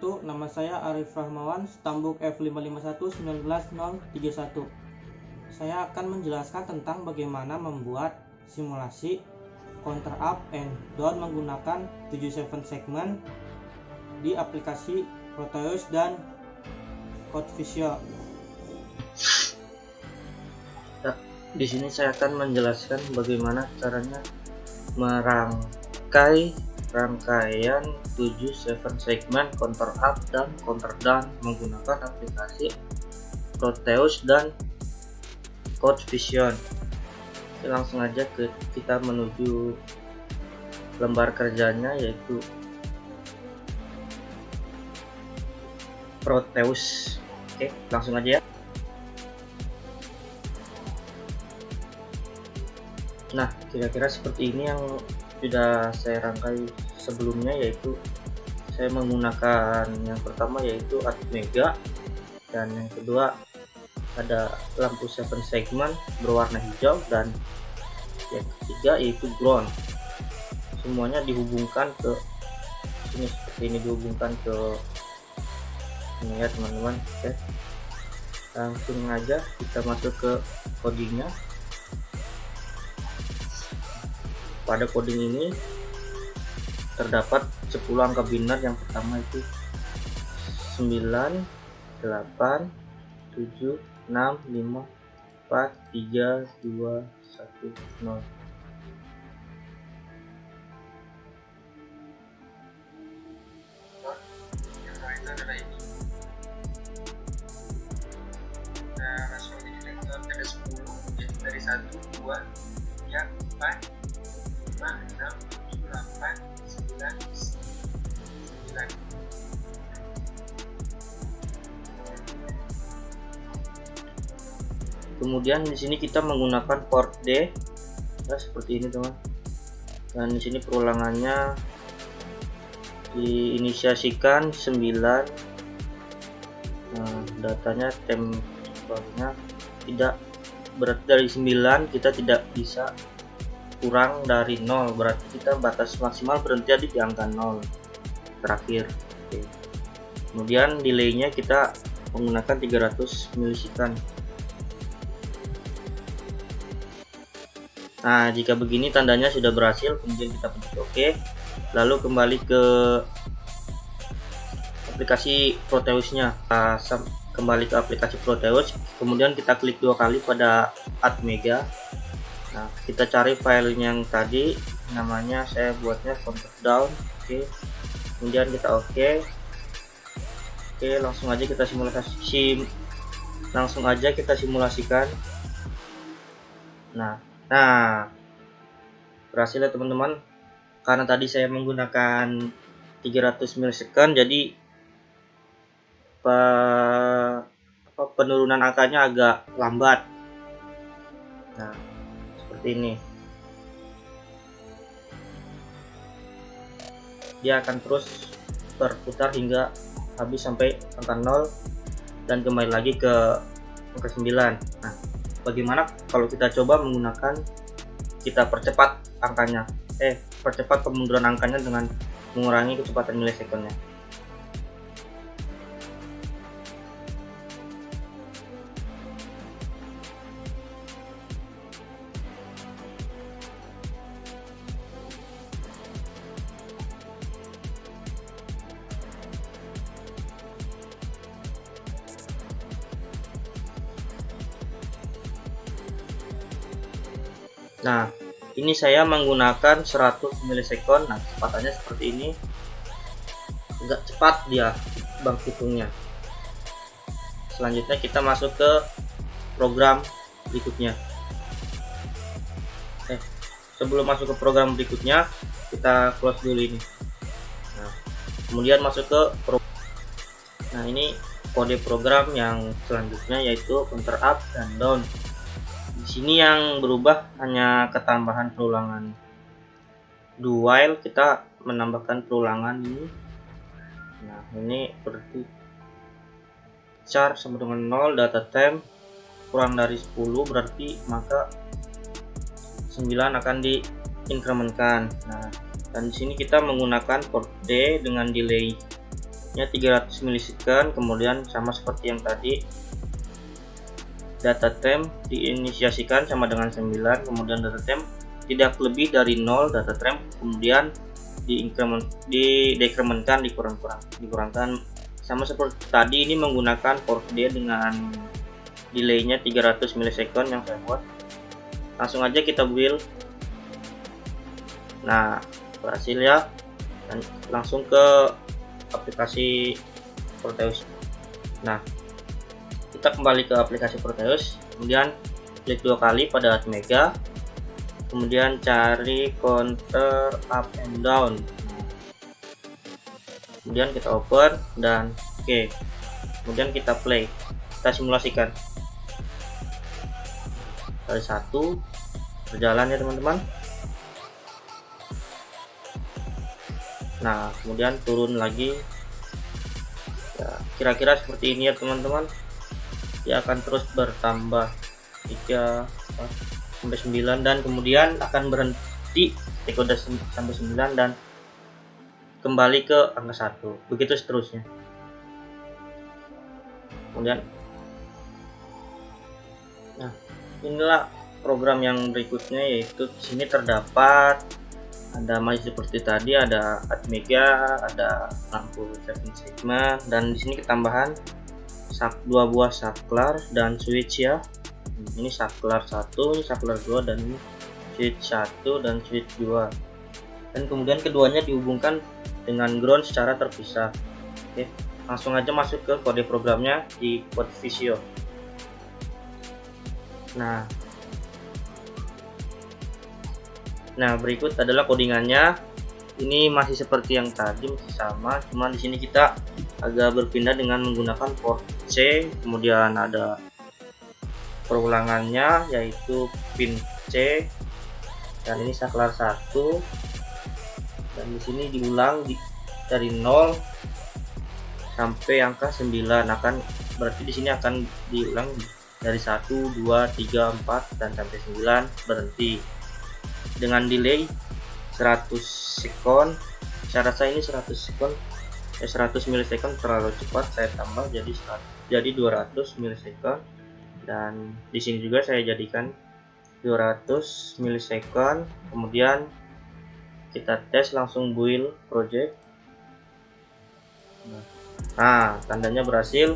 wabarakatuh. Nama saya Arif Rahmawan, Stambuk F5511190031. Saya akan menjelaskan tentang bagaimana membuat simulasi counter up and down menggunakan 77 segmen di aplikasi Proteus dan CodeVisual. Di sini saya akan menjelaskan bagaimana caranya merangkai rangkaian 7 segmen counter up dan counter down menggunakan aplikasi Proteus dan CodeVisual. Langsung aja kita menuju lembar kerjanya, yaitu Proteus. Oke, langsung aja ya. Nah, kira-kira seperti ini yang sudah saya rangkai sebelumnya, yaitu saya menggunakan yang pertama yaitu Atmega, dan yang kedua ada lampu 7 segmen berwarna hijau, dan yang ketiga yaitu ground. Semuanya dihubungkan ke sini seperti ini, dihubungkan ke ini ya teman-teman. Oke, langsung aja kita masuk ke codingnya. Pada coding ini terdapat 10 angka biner. Yang pertama itu 9, 8, 7, 6, 5, 4, 3, 2, 1, 0. Yang lain adalah ini. Nah, rasionya kita ada 10, yaitu dari 1, 2, 3, 4, 5, 6, 7, 8, 9, 9. Kemudian di sini kita menggunakan port D, ya, seperti ini teman. Dan di sini perulangannya diinisiasikan 9. Nah, datanya tempelnya tidak berarti dari 9 kita tidak bisa kurang dari 0, berarti kita batas maksimal berhenti di angka 0 terakhir. Oke. Kemudian delaynya kita menggunakan 300 milisekund. Nah, jika begini tandanya sudah berhasil, kemudian kita pencet OK. Lalu kembali ke aplikasi Proteusnya. Kembali ke aplikasi Proteus, kemudian kita klik 2 kali pada Atmega. Nah, kita cari file yang tadi, namanya saya buatnya counter down. Oke, kemudian kita OK. Oke, langsung aja kita simulasikan. Nah, berhasil ya teman-teman. Karena tadi saya menggunakan 300 milisekund, jadi penurunan angkanya agak lambat. Nah, ini dia akan terus berputar hingga habis sampai angka 0 dan kembali lagi ke angka 9. Nah, bagaimana kalau kita coba kita percepat angkanya, percepat pemunduran angkanya dengan mengurangi kecepatan milisekunnya. Nah, ini saya menggunakan 100 milisekund. Nah, kecepatannya seperti ini. Agak cepat dia bangkit hitungnya. Selanjutnya kita masuk ke program berikutnya. Sebelum masuk ke program berikutnya, kita close dulu ini. Nah, kemudian masuk ke Nah, ini kode program yang selanjutnya, yaitu counter up dan down. Di sini yang berubah hanya ketambahan perulangan. Do while kita menambahkan perulangan ini. Nah, ini berarti char sama dengan 0, data time kurang dari 10, berarti maka 9 akan diinkrementkan. Nah, dan di sini kita menggunakan port D dengan delay nya 300 milisecond. Kemudian sama seperti yang tadi, data temp diinisiasikan sama dengan 9, kemudian data temp tidak lebih dari 0, data temp kemudian didekrementkan, dikurangkan sama seperti tadi. Ini menggunakan port D dengan delaynya 300 milisecond yang saya buat. Langsung aja kita build. Nah, berhasil ya. Dan langsung ke aplikasi Proteus. Nah, kita kembali ke aplikasi Proteus, kemudian klik 2 kali pada Atmega, kemudian cari counter up and down, kemudian kita open dan oke. Kemudian kita play, kita simulasikan. Kali 1 berjalan ya teman-teman. Nah, kemudian turun lagi ya, kira-kira seperti ini ya teman-teman. Dia akan terus bertambah 3, 4, sampai 9 dan kemudian akan berhenti ketika udah sampai 9 dan kembali ke angka 1, begitu seterusnya. Kemudian nah, inilah program yang berikutnya, yaitu di sini terdapat ada masih seperti tadi, ada Atmega, ada lampu 7 segment, dan di sini ketambahan 2 buah saklar dan switch ya. Ini saklar 1, ini saklar 2, dan ini switch 1 dan switch 2. Dan kemudian keduanya dihubungkan dengan ground secara terpisah. Oke, langsung aja masuk ke kode programnya di Code Visio. Nah, berikut adalah codingannya. Ini masih seperti yang tadi, masih sama, cuma di sini kita agak berpindah dengan menggunakan port C. Kemudian ada perulangannya, yaitu pin C, dan ini saklar 1, dan di sini diulang dari 0 sampai angka 9. Akan berarti di sini akan diulang dari 1, 2, 3, 4 dan sampai 9 berhenti dengan delay 100 sekon. Saya rasa ini 100 sekon 100 milisekon terlalu cepat, saya tambah jadi 200 milisekon, dan di sini juga saya jadikan 200 milisekon. Kemudian kita tes langsung build project. Nah, tandanya berhasil.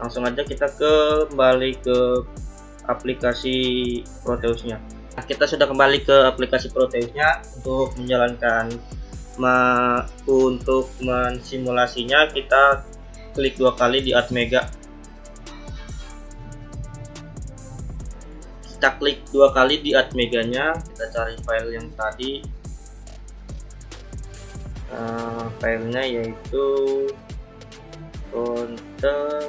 Langsung aja kita kembali ke aplikasi Proteusnya. Nah, kita sudah kembali ke aplikasi Proteusnya untuk menjalankan untuk mensimulasinya. Kita klik 2 kali di Atmega. Kita klik 2 kali di Atmeganya, kita cari file yang tadi. Filenya yaitu counter.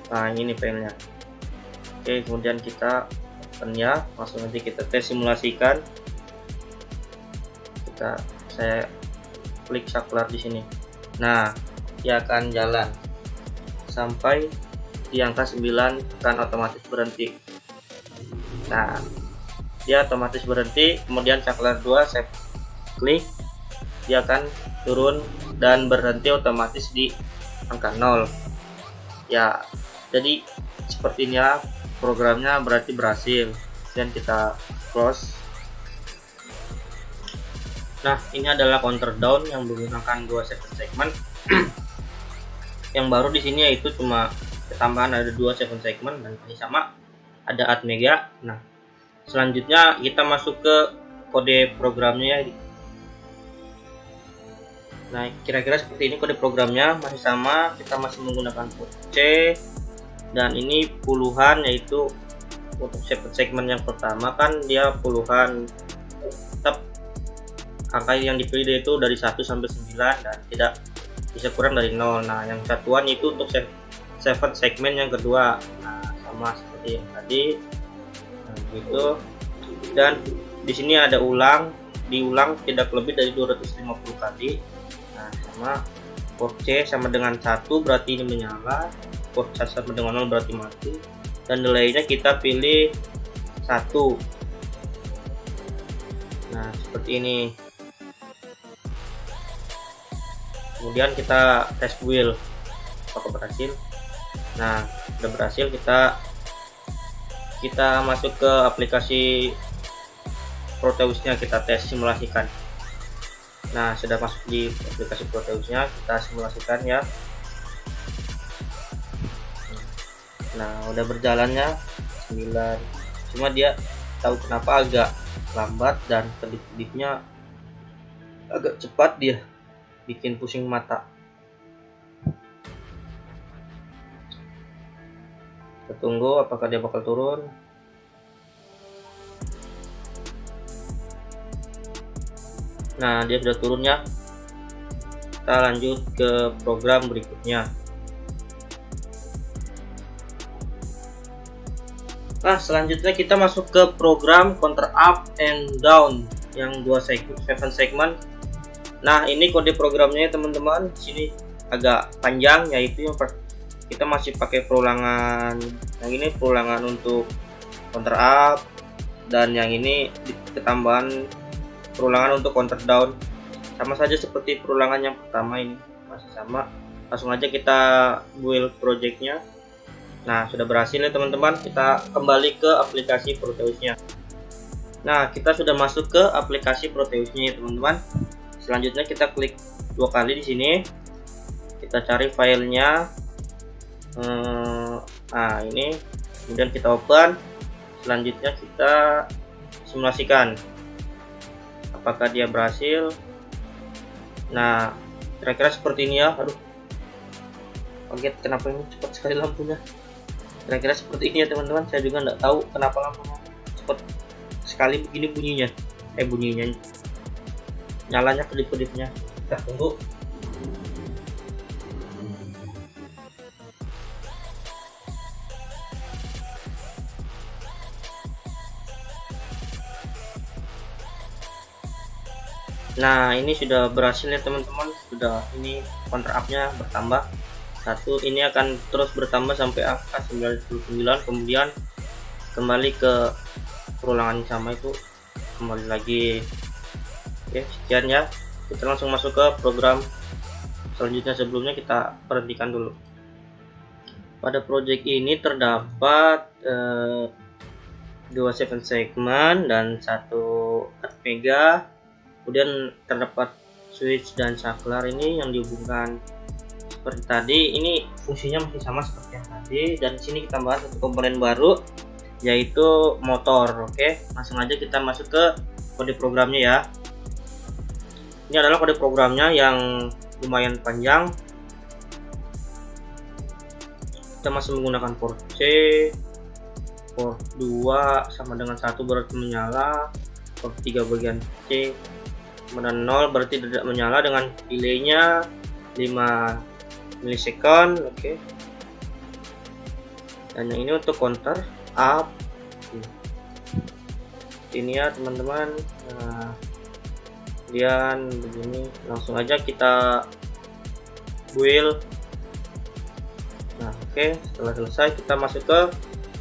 Nah, ini filenya. Oke, kemudian kita open ya, langsung nanti kita tes simulasikan. Saya klik saklar di sini. Nah, dia akan jalan sampai di angka 9, akan otomatis berhenti. Nah, dia otomatis berhenti. Kemudian saklar 2 saya klik, dia akan turun dan berhenti otomatis di angka 0 ya. Jadi seperti inilah programnya, berarti berhasil, dan kita close. Nah, ini adalah counter down yang menggunakan 2 segment. Yang baru di sini yaitu cuma tambahan ada 2 segment dan masih sama ada Atmega. Nah, selanjutnya kita masuk ke kode programnya. Nah, kira-kira seperti ini kode programnya, masih sama, kita masih menggunakan port C, dan ini puluhan, yaitu untuk segmen yang pertama kan dia puluhan, tetap angka yang dipilih itu dari 1 sampai 9 dan tidak bisa kurang dari 0. Nah, yang satuan itu untuk segmen yang kedua. Nah, sama seperti yang tadi. Nah, begitu. Dan di sini ada diulang tidak lebih dari 250 kali. Nah, sama port C sama dengan 1 berarti ini menyala, port C sama dengan 0 berarti mati, dan delaynya kita pilih 1. Nah, seperti ini. kemudian kita tes build apakah berhasil. Nah, sudah berhasil, kita masuk ke aplikasi Proteusnya, kita tes simulasikan. Nah, sudah masuk di aplikasi Proteusnya, kita simulasikan ya. Nah, udah berjalannya 9, cuma dia tahu kenapa agak lambat dan kedip-kedipnya agak cepat, dia bikin pusing mata. Kita tunggu apakah dia bakal turun. Nah, dia sudah turun ya. Kita lanjut ke program berikutnya. Nah, selanjutnya kita masuk ke program counter up and down yang 7 segmen. Nah, ini kode programnya teman-teman. Di sini agak panjang, yaitu yang kita masih pakai perulangan. Yang ini perulangan untuk counter up, dan yang ini ketambahan perulangan untuk counter down. Sama saja seperti perulangan yang pertama, ini masih sama. Langsung aja kita build projectnya. Nah, sudah berhasil ya teman-teman. Kita kembali ke aplikasi Proteusnya. Nah, kita sudah masuk ke aplikasi Proteusnya ya teman-teman. Selanjutnya kita klik 2 kali di sini. Kita cari filenya. Nah, ini. Kemudian kita open. Selanjutnya kita simulasikan apakah dia berhasil. Nah, kira-kira seperti ini ya. Aduh, kaget kenapa ini cepat sekali lampunya. Kira-kira seperti ini ya teman-teman. Saya juga nggak tahu kenapa lampunya cepat sekali begini bunyinya. Nyalanya kedip-kedipnya. Kita tunggu. Nah, ini sudah berhasil ya teman-teman. Sudah, ini counter up-nya bertambah 1. Ini akan terus bertambah sampai angka 99. Kemudian kembali ke perulangan yang sama, itu kembali lagi. Oke, sekian ya. Kita langsung masuk ke program selanjutnya. Sebelumnya kita perhentikan dulu. Pada project ini terdapat 2 segmen dan 1 mega. Kemudian terdapat switch dan saklar ini yang dihubungkan seperti tadi. Ini fungsinya masih sama seperti yang tadi, dan di sini kita bahas satu komponen baru, yaitu motor. Oke, langsung aja kita masuk ke kode programnya ya. Ini adalah kode programnya yang lumayan panjang. Kita masih menggunakan port C, port 2 sama dengan 1 berarti menyala, port 3 bagian C, kemudian 0 berarti tidak menyala dengan delaynya 5 milisekund. Oke. Dan yang ini untuk counter up. Ini ya teman-teman. Nah, kemudian begini, langsung aja kita build. Nah, oke, setelah selesai kita masuk ke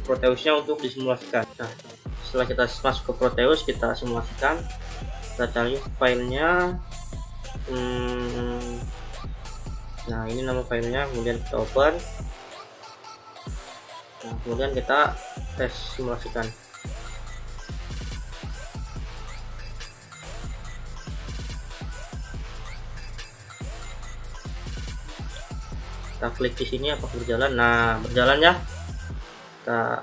Proteusnya untuk disimulasikan. Nah, setelah kita masuk ke Proteus, kita simulasikan. Kita cari filenya. Nah, ini nama filenya. Kemudian kita open. Nah, kemudian kita tes simulasikan. Kita klik di sini apakah berjalan. Nah, berjalan ya. Kita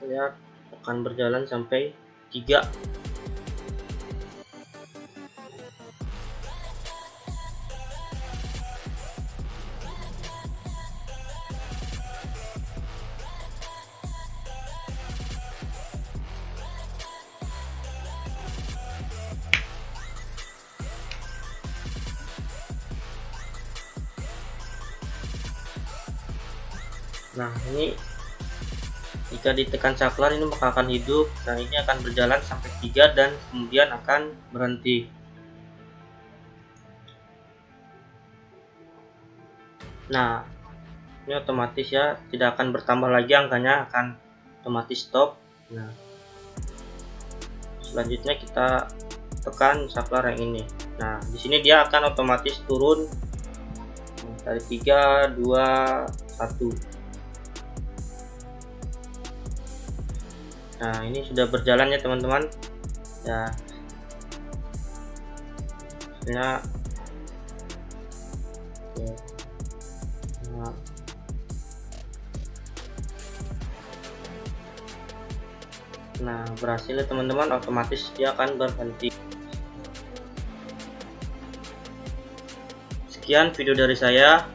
lihat akan berjalan sampai 3. Nah, ini jika ditekan saklar ini maka akan hidup. Nah, ini akan berjalan sampai 3 dan kemudian akan berhenti. Nah, ini otomatis ya, tidak akan bertambah lagi angkanya, akan otomatis stop. Nah, selanjutnya kita tekan saklar yang ini. Nah, di sini dia akan otomatis turun Dari 3, 2, 1. Nah, ini sudah berjalan ya teman-teman. Ya, hasilnya oke. Nah, berhasil ya teman-teman, otomatis dia akan berhenti. Sekian video dari saya.